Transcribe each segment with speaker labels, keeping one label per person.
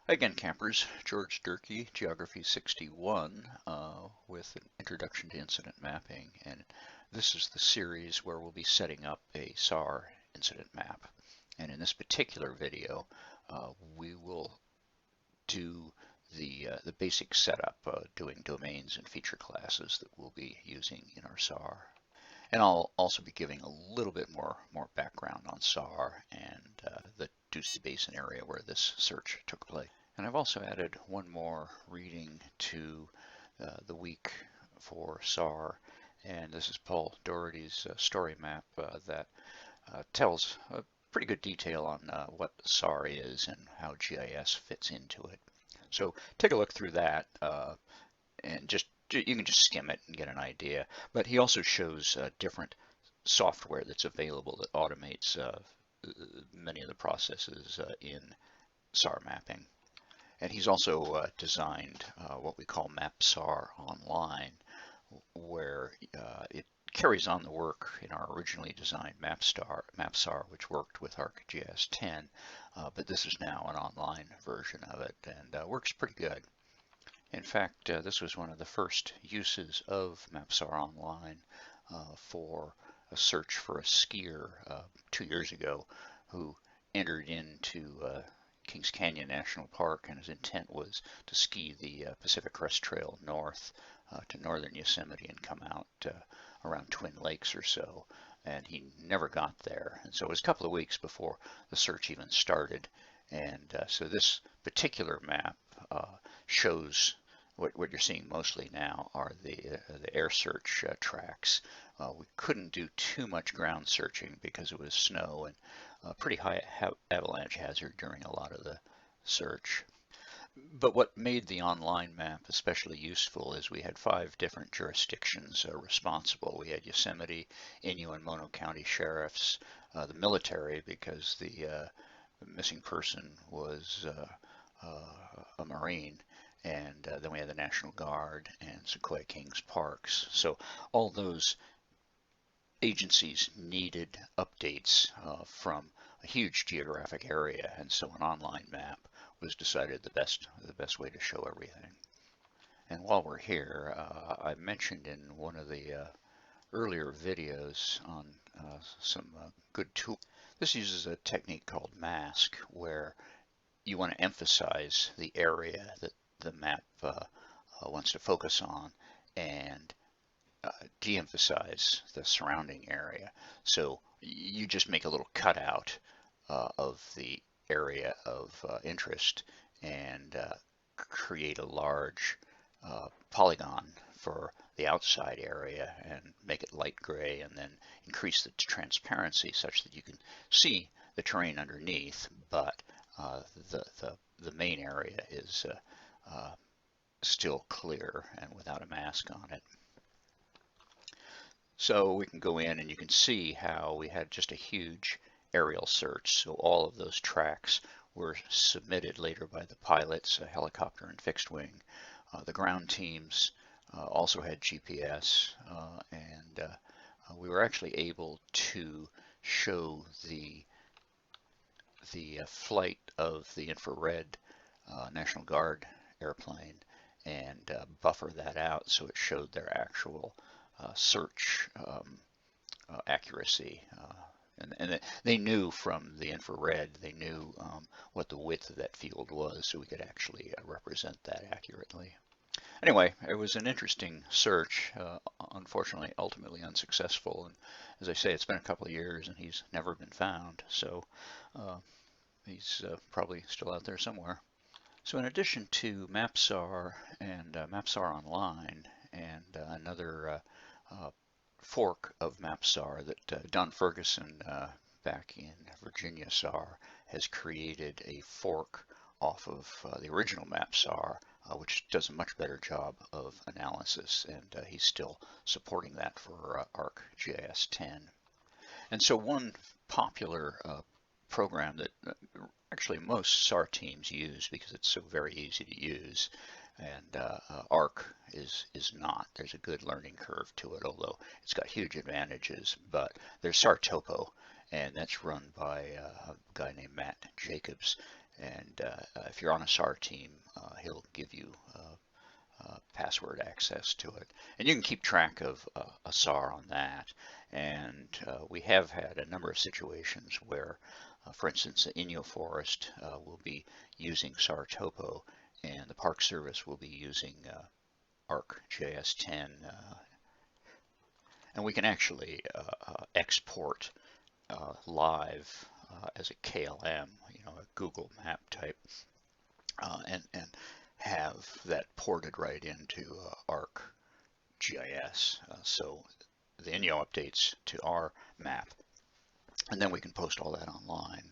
Speaker 1: Again, campers, George Durkee, GEOG61, with an introduction to incident mapping. And this is the series where we'll be setting up a SAR incident map. And in this particular video, we will do the basic setup, doing domains and feature classes that we'll be using in our SAR. And I'll also be giving a little bit more background on SAR and the Dusty Basin area where this search took place. And I've also added one more reading to the week for SAR, and this is Paul Doherty's story map that tells a pretty good detail on what SAR is and how GIS fits into it. So take a look through that, and you can just skim it and get an idea. But he also shows different software that's available that automates many of the processes in SAR mapping. And he's also designed what we call MapSAR Online, where it carries on the work in our originally designed MapSAR, which worked with ArcGIS 10, but this is now an online version of it and works pretty good. In fact, this was one of the first uses of MapSAR Online for a search for a skier 2 years ago who entered into Kings Canyon National Park, and his intent was to ski the Pacific Crest Trail north to northern Yosemite and come out around Twin Lakes or so, and he never got there. And so it was a couple of weeks before the search even started. And so this particular map shows what you're seeing mostly now are the air search tracks. We couldn't do too much ground searching because it was snow and pretty high avalanche hazard during a lot of the search. But what made the online map especially useful is we had 5 different jurisdictions responsible. We had Yosemite, Inyo and Mono County sheriffs, the military, because the missing person was a Marine, and then we had the National Guard and Sequoia Kings Parks. So all those agencies needed updates from a huge geographic area, and so an online map was decided the best way to show everything. And while we're here, I mentioned in one of the earlier videos on some good tools. This uses a technique called mask, where you want to emphasize the area that the map wants to focus on and de-emphasize the surrounding area. So you just make a little cutout of the area of interest and create a large polygon for the outside area and make it light gray, and then increase the transparency such that you can see the terrain underneath, but the main area is still clear and without a mask on it. So we can go in and you can see how we had just a huge aerial search. So all of those tracks were submitted later by the pilots, helicopter and fixed wing. The ground teams also had GPS, and we were actually able to show the flight of the infrared National Guard airplane and buffer that out so it showed their actual search accuracy. And they knew from the infrared, they knew what the width of that field was, so we could actually represent that accurately. Anyway, it was an interesting search, unfortunately ultimately unsuccessful, and as I say, it's been a couple of years and he's never been found, so he's probably still out there somewhere. So in addition to MapSAR and MapSAR Online and another fork of MapSAR that Don Ferguson back in Virginia SAR has created a fork off of the original MapSAR, which does a much better job of analysis, and he's still supporting that for ArcGIS 10. And so one popular program that actually most SAR teams use because it's so very easy to use, and Arc is not. There's a good learning curve to it, although it's got huge advantages. But there's SAR Topo, and that's run by a guy named Matt Jacobs, And if you're on a Sar team, he'll give you password access to it. And you can keep track of a SAR on that. And we have had a number of situations where, for instance, the Inyo Forest will be using Sar Topo, and the Park Service will be using ArcGIS 10. And we can actually export live as a KLM, a Google map type, and have that ported right into ArcGIS. So the Inyo updates to our map, and then we can post all that online.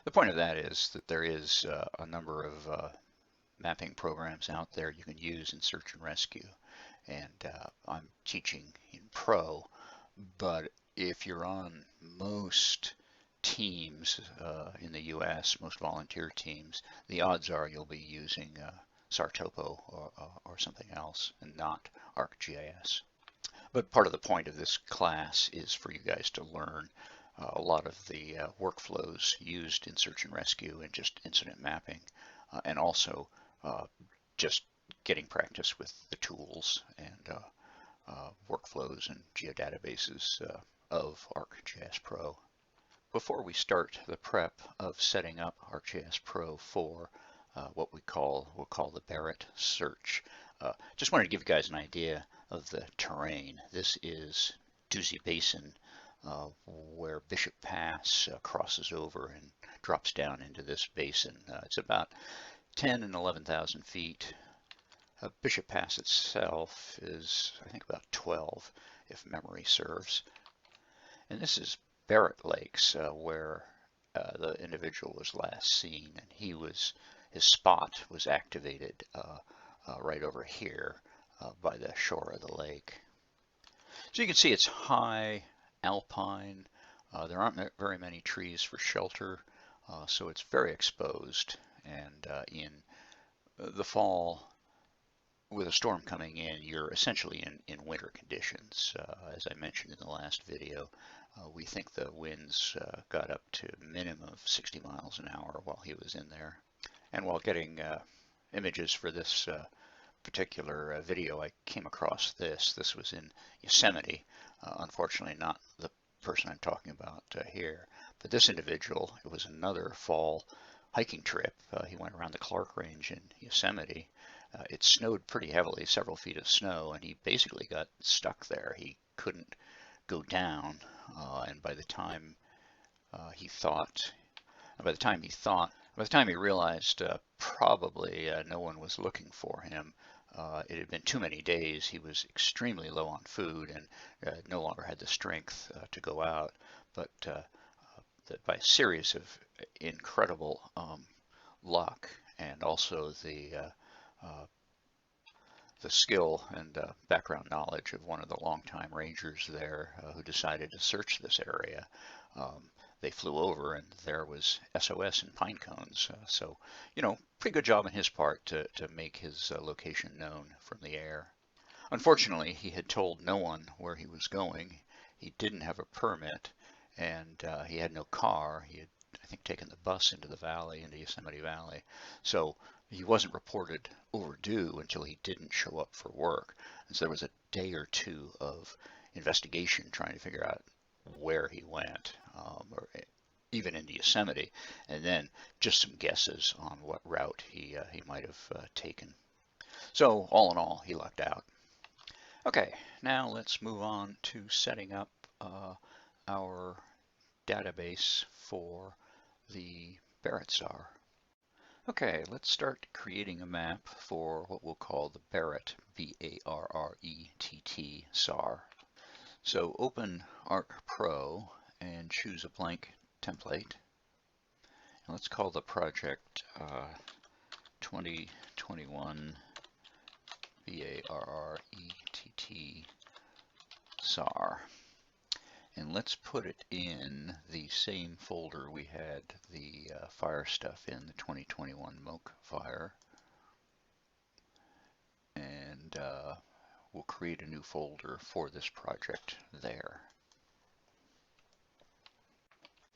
Speaker 1: The point of that is that there is a number of mapping programs out there you can use in search and rescue. And I'm teaching in Pro, but if you're on most teams in the US, most volunteer teams, the odds are you'll be using Sar Topo or something else and not ArcGIS. But part of the point of this class is for you guys to learn a lot of the workflows used in search and rescue and just incident mapping, and also just getting practice with the tools and workflows and geodatabases of ArcGIS Pro. Before we start the prep of setting up ArcGIS Pro for what we'll call the Barrett search, just wanted to give you guys an idea of the terrain. This is Doozy Basin, where Bishop Pass crosses over and drops down into this basin. It's about 10 and 11,000 feet. Bishop Pass itself is, I think, about 12, if memory serves. And this is Barrett Lakes, where the individual was last seen, and his spot was activated right over here by the shore of the lake. So you can see it's high, alpine. There aren't very many trees for shelter, so it's very exposed. And in the fall, with a storm coming in, you're essentially in winter conditions. As I mentioned in the last video, we think the winds got up to a minimum of 60 miles an hour while he was in there. And while getting images for this particular video, I came across this. This was in Yosemite. Unfortunately, not the person I'm talking about here, but this individual, it was another fall hiking trip. He went around the Clark Range in Yosemite. It snowed pretty heavily, several feet of snow, and he basically got stuck there. He couldn't go down, and by the time he realized probably no one was looking for him, it had been too many days. He was extremely low on food and no longer had the strength to go out. But by a series of incredible luck and also the skill and background knowledge of one of the longtime rangers there who decided to search this area, they flew over and there was SOS in pine cones. So, pretty good job on his part to make his location known from the air. Unfortunately, he had told no one where he was going. He didn't have a permit, and he had no car. He had, I think, taken the bus into the valley, into Yosemite Valley. So he wasn't reported overdue until he didn't show up for work. And so there was a day or two of investigation trying to figure out where he went, or even into Yosemite, and then just some guesses on what route he might have taken. So all in all, he lucked out. Okay, now let's move on to setting up our database for the Barrett SAR. Okay, let's start creating a map for what we'll call the Barrett, B-A-R-R-E-T-T SAR. So open ArcPro and choose a blank template. And let's call the project 2021 B-A-R-R-E-T-T SAR. And let's put it in the same folder we had the fire stuff in, the 2021 Moke fire. And we'll create a new folder for this project there.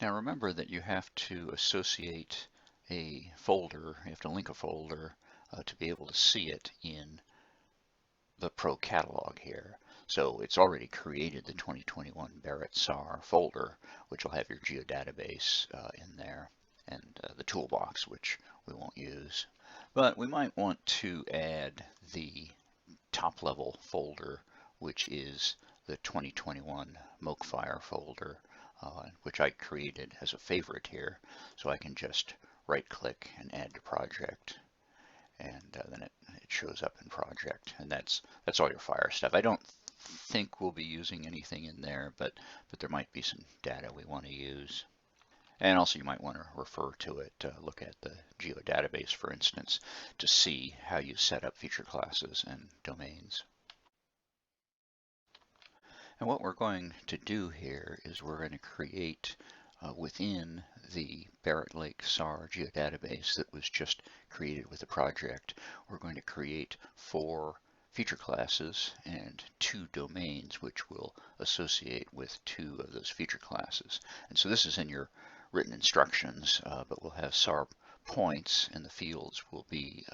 Speaker 1: Now remember that you have to associate a folder, you have to link a folder to be able to see it in the Pro catalog here. So it's already created the 2021 Barrett SAR folder, which will have your geodatabase in there, and the toolbox, which we won't use. But we might want to add the top level folder, which is the 2021 Mokefire folder, which I created as a favorite here. So I can just right click and add to project, and then it shows up in project, and that's all your fire stuff. I don't think we'll be using anything in there, but there might be some data we want to use. And also you might want to refer to it, look at the geodatabase, for instance, to see how you set up feature classes and domains. And what we're going to do here is we're going to create within the Barrett Lake SAR geodatabase that was just created with the project, we're going to create 4 feature classes and 2 domains which will associate with 2 of those feature classes. And so this is in your written instructions, but we'll have SAR points, and the fields will be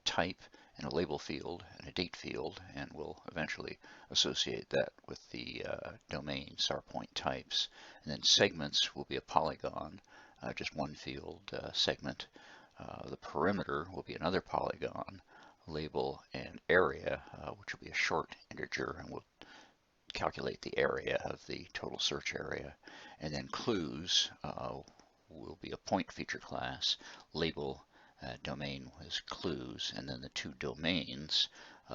Speaker 1: type and a label field and a date field, and we'll eventually associate that with the domain Sar Point Types. And then segments will be a polygon, just one field segment. The perimeter will be another polygon, label, and area, which will be a short integer, and we'll calculate the area of the total search area. And then clues will be a point feature class, label, domain was clues, and then the 2 domains,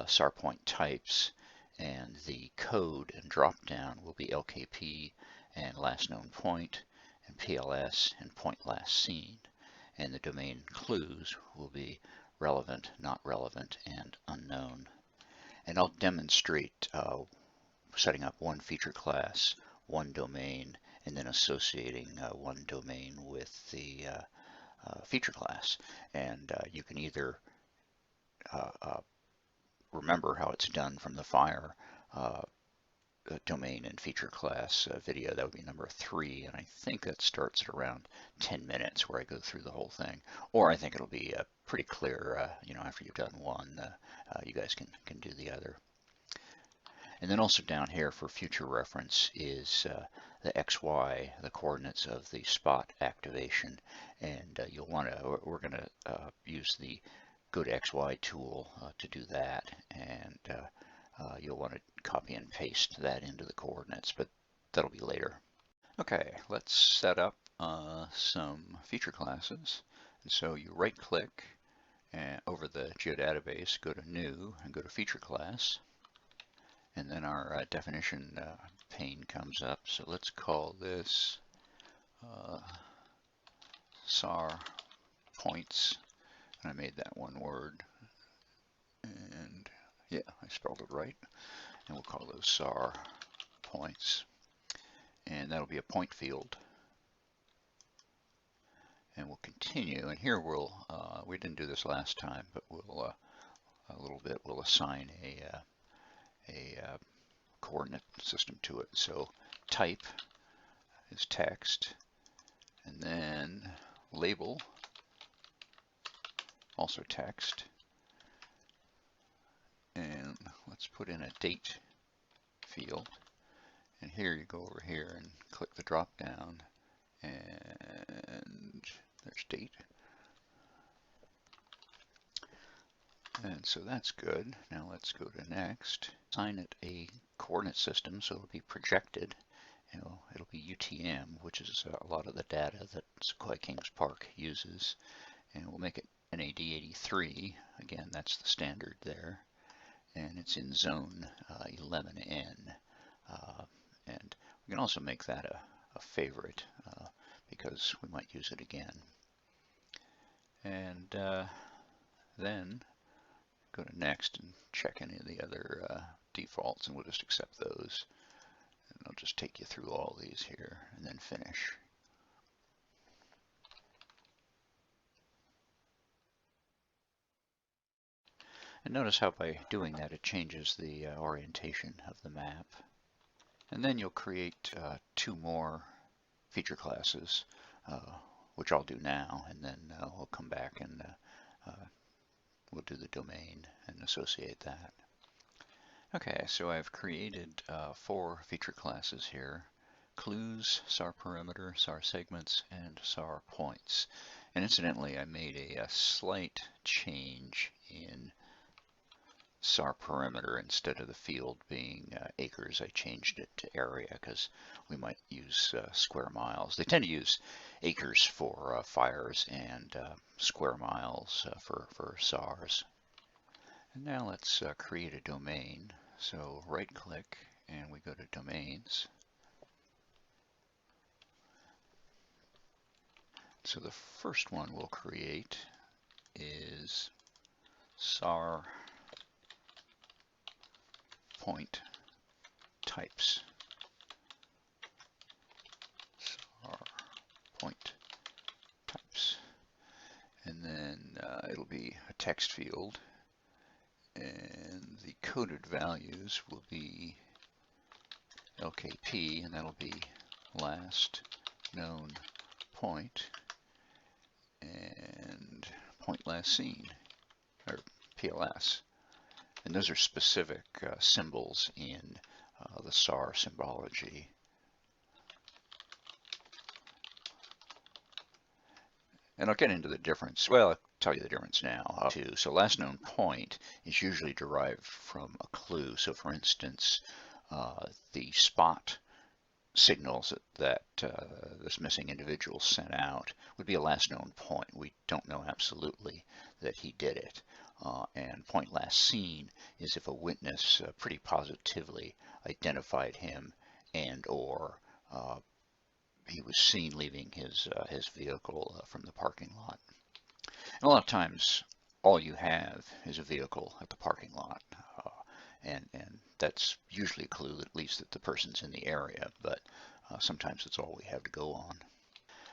Speaker 1: Sar Point Types, and the code and dropdown will be LKP and last known point, and PLS and point last seen. And the domain clues will be relevant, not relevant, and unknown. And I'll demonstrate setting up one feature class, one domain, and then associating one domain with the feature class. And you can either remember how it's done from the fire domain and feature class video. That would be number 3, and I think that starts at around 10 minutes where I go through the whole thing. Or I think it'll be pretty clear, you know, after you've done one, you guys can do the other. And then also down here for future reference is the XY, the coordinates of the spot activation. And you'll want to, we're going to use the go to XY tool to do that. And you'll want to copy and paste that into the coordinates, but that'll be later. Okay, let's set up some feature classes. And so you right click over the geodatabase, go to new, and go to feature class. And then our definition pane comes up. So let's call this SAR points. And I made that one word. And yeah, I spelled it right. And we'll call those SAR points. And that'll be a point field. And we'll continue. And here we'll, we didn't do this last time, but we'll, a little bit, we'll assign a coordinate system to it. So type is text, and then label, also text, and let's put in a date field. And here you go over here and click the drop down, and there's date. And so that's good. Now let's go to next. Assign it a coordinate system, so it'll be projected. It'll be UTM, which is a lot of the data that Sequoia Kings Park uses. And we'll make it NAD83. Again, that's the standard there. And it's in zone 11N. And we can also make that a favorite because we might use it again. And then go to next and check any of the other defaults, and we'll just accept those. And I'll just take you through all these here and then finish. And notice how by doing that it changes the orientation of the map. And then you'll create 2 more feature classes. which I'll do now, and then we'll come back and we'll do the domain and associate that. Okay, so I've created 4 feature classes here: clues, Sar perimeter, Sar segments, and Sar points. And incidentally, I made a slight change in Sar perimeter. Instead of the field being acres, I changed it to area because we might use square miles. They tend to use acres for fires and square miles for SARs. And now let's create a domain. So right click and we go to domains. So the first one we'll create is Sar Point Types. Sar Point Types. And then it'll be a text field. And the coded values will be LKP, and that'll be last known point, and point last seen, or PLS. And those are specific symbols in the SAR symbology. And I'll get into the difference. Well, I'll tell you the difference now. So last known point is usually derived from a clue. So for instance, the spot signals that this missing individual sent out would be a last known point. We don't know absolutely that he did it. And point last seen is if a witness pretty positively identified him and or he was seen leaving his vehicle from the parking lot. And a lot of times all you have is a vehicle at the parking lot. And that's usually a clue, at least that the person's in the area, but sometimes it's all we have to go on.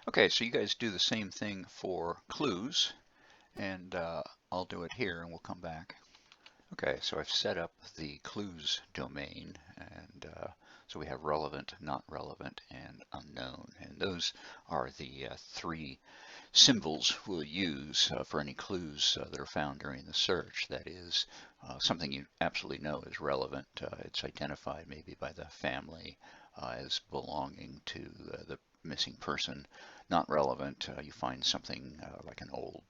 Speaker 1: Okay, so you guys do the same thing for clues, and I'll do it here and we'll come back. Okay, so I've set up the clues domain, and so we have relevant, not relevant, and unknown, and those are the 3 symbols we'll use for any clues that are found during the search. That is something you absolutely know is relevant. It's identified maybe by the family as belonging to the missing person. Not relevant, you find something like an old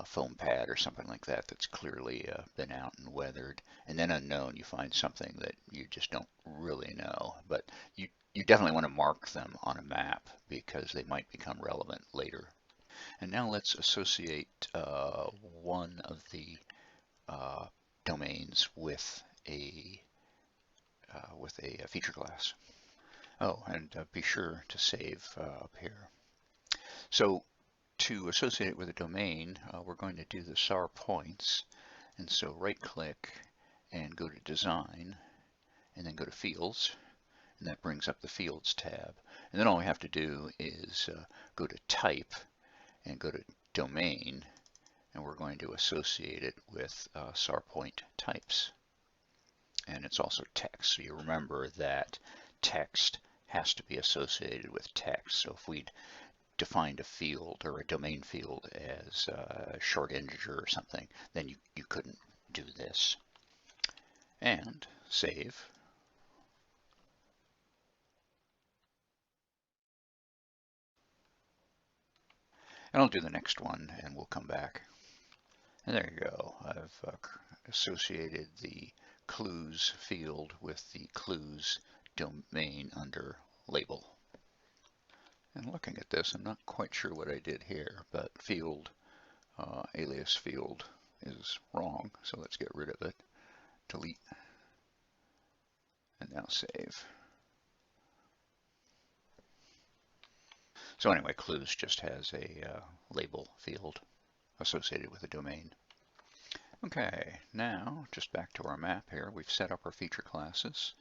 Speaker 1: foam pad or something like that that's clearly been out and weathered. And then unknown, you find something that you just don't really know, but you definitely want to mark them on a map because they might become relevant later. And now let's associate one of the domains with a feature class. Oh, and be sure to save up here. So to associate it with a domain, we're going to do the Sar points. And so right click and go to design and then go to fields, and that brings up the fields tab. And then all we have to do is go to type and go to domain, and we're going to associate it with Sar Point Types. And it's also text, so you remember that text has to be associated with text. So if we'd defined a field or a domain field as a short integer or something, then you couldn't do this. And save. And I'll do the next one and we'll come back. And there you go. I've associated the clues field with the clues domain under label. And looking at this, I'm not quite sure what I did here, but field, alias field is wrong. So let's get rid of it. Delete. And now save. So anyway, clues just has a label field associated with a domain. Okay, now just back to our map here. We've set up our feature classes,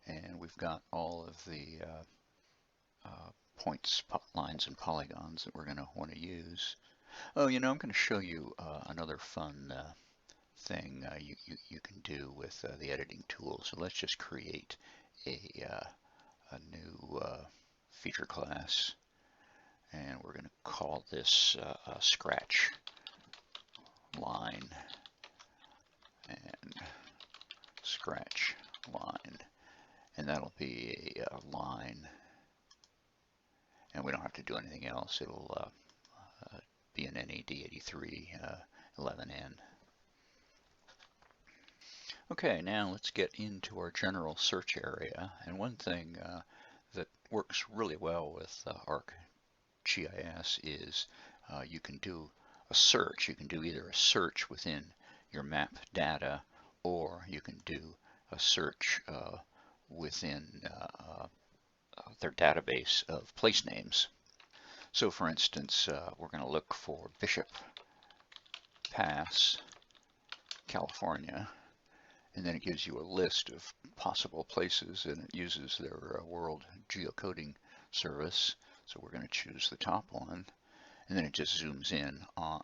Speaker 1: and we've got all of the points, lines, and polygons that we're going to want to use. Oh, you know, I'm going to show you another fun thing you can do with the editing tool. So let's just create a new feature class. and we're going to call this scratch line and scratch line, and that'll be a line, and we don't have to do anything else. It'll be an NAD83 11N. Okay, now let's get into our general search area, and one thing that works really well with ArcGIS is you can do a search. You can do either a search within your map data, or you can do a search within their database of place names. So for instance, we're going to look for Bishop Pass, California, and then it gives you a list of possible places, and it uses their World Geocoding service. So we're going to choose the top one, and then it just zooms in on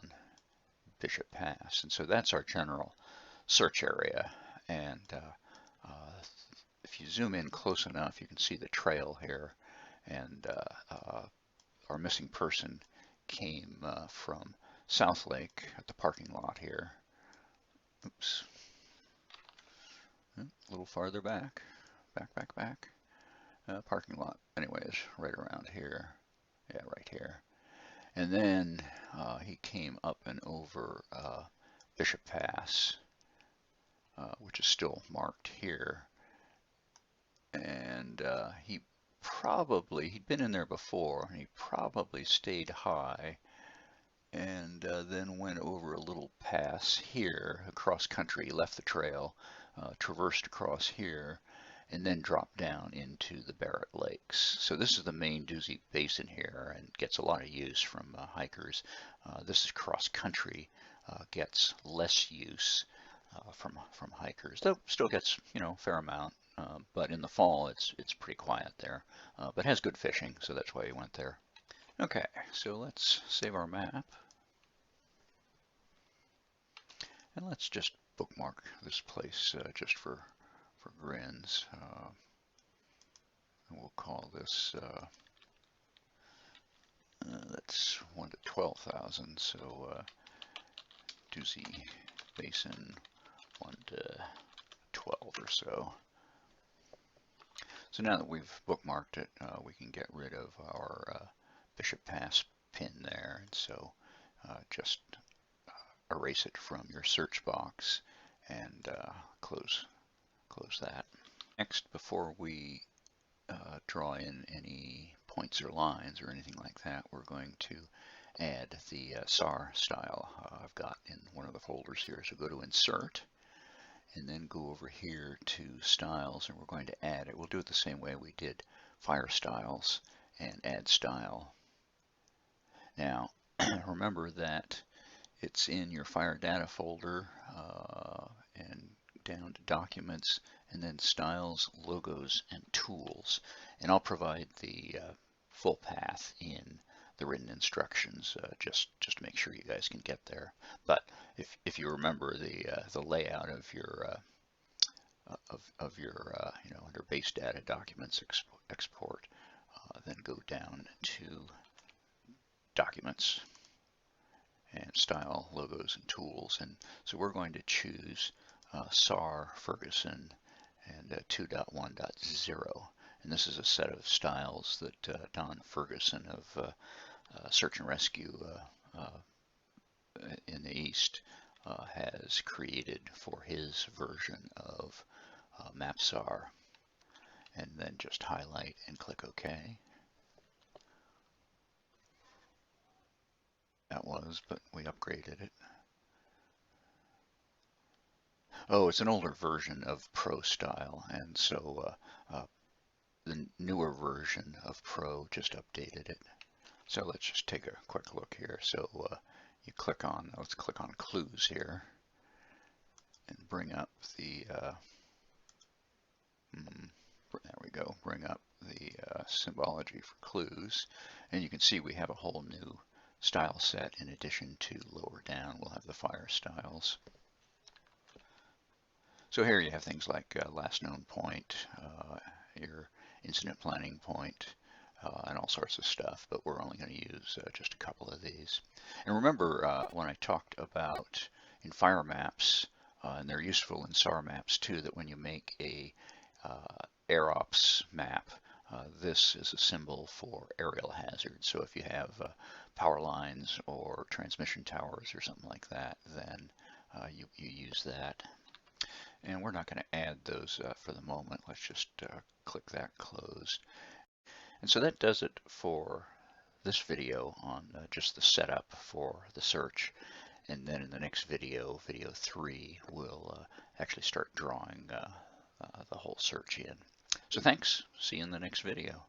Speaker 1: Bishop Pass. And so that's our general search area. And if you zoom in close enough, you can see the trail here. And our missing person came from South Lake at the parking lot here. Oops. A little farther back. Back. Parking lot, anyways, right around here. Yeah, right here. And then he came up and over Bishop Pass, which is still marked here. And he'd been in there before, and he probably stayed high, and then went over a little pass here across country. He left the trail, traversed across here, and then dropped down into the Barrett Lakes. So this is the main Doozy Basin here, and gets a lot of use from hikers. This is cross country, gets less use from hikers, though still gets, you know, a fair amount. But in the fall, it's pretty quiet there, but has good fishing, so that's why he went there. Okay, so let's save our map, and let's just bookmark this place just for grins. And we'll call this that's 1 to 12,000, so Doozy Basin 1 to 12 or so. So now that we've bookmarked it, we can get rid of our Bishop Pass pin there, and so just erase it from your search box and close that. Next, before we draw in any points or lines or anything like that, we're going to add the Sar Style I've got in one of the folders here. So go to Insert, and then go over here to Styles, and we're going to add it. We'll do it the same way we did Fire Styles, and add Style. Now, remember that it's in your Fire Data folder, and down to Documents, and then Styles, Logos, and Tools. And I'll provide the full path in the written instructions, just to make sure you guys can get there. But if you remember the layout of your you know, under Base Data, Documents, Export, then go down to Documents and Style, Logos, and Tools. And so we're going to choose Sar Ferguson and 2.1.0. And this is a set of styles that Don Ferguson of Search and Rescue in the East has created for his version of MapSAR. And then just highlight and click OK. That was, but we upgraded it. Oh, it's an older version of Pro Style, and so the newer version of Pro just updated it. So let's just take a quick look here. So you click on, let's click on Clues here, and bring up the, there we go, bring up the symbology for clues, and you can see we have a whole new style set. In addition to lower down, we'll have the fire styles. So here you have things like last known point, your incident planning point, and all sorts of stuff, but we're only going to use just a couple of these. And remember when I talked about in fire maps, and they're useful in SAR maps too, that when you make a air ops map, this is a symbol for aerial hazard. So if you have power lines or transmission towers or something like that, then you use that. And we're not going to add those for the moment. Let's just click that closed. And so that does it for this video on just the setup for the search. And then in the next video, video 3, we'll actually start drawing the whole search in. So thanks. See you in the next video.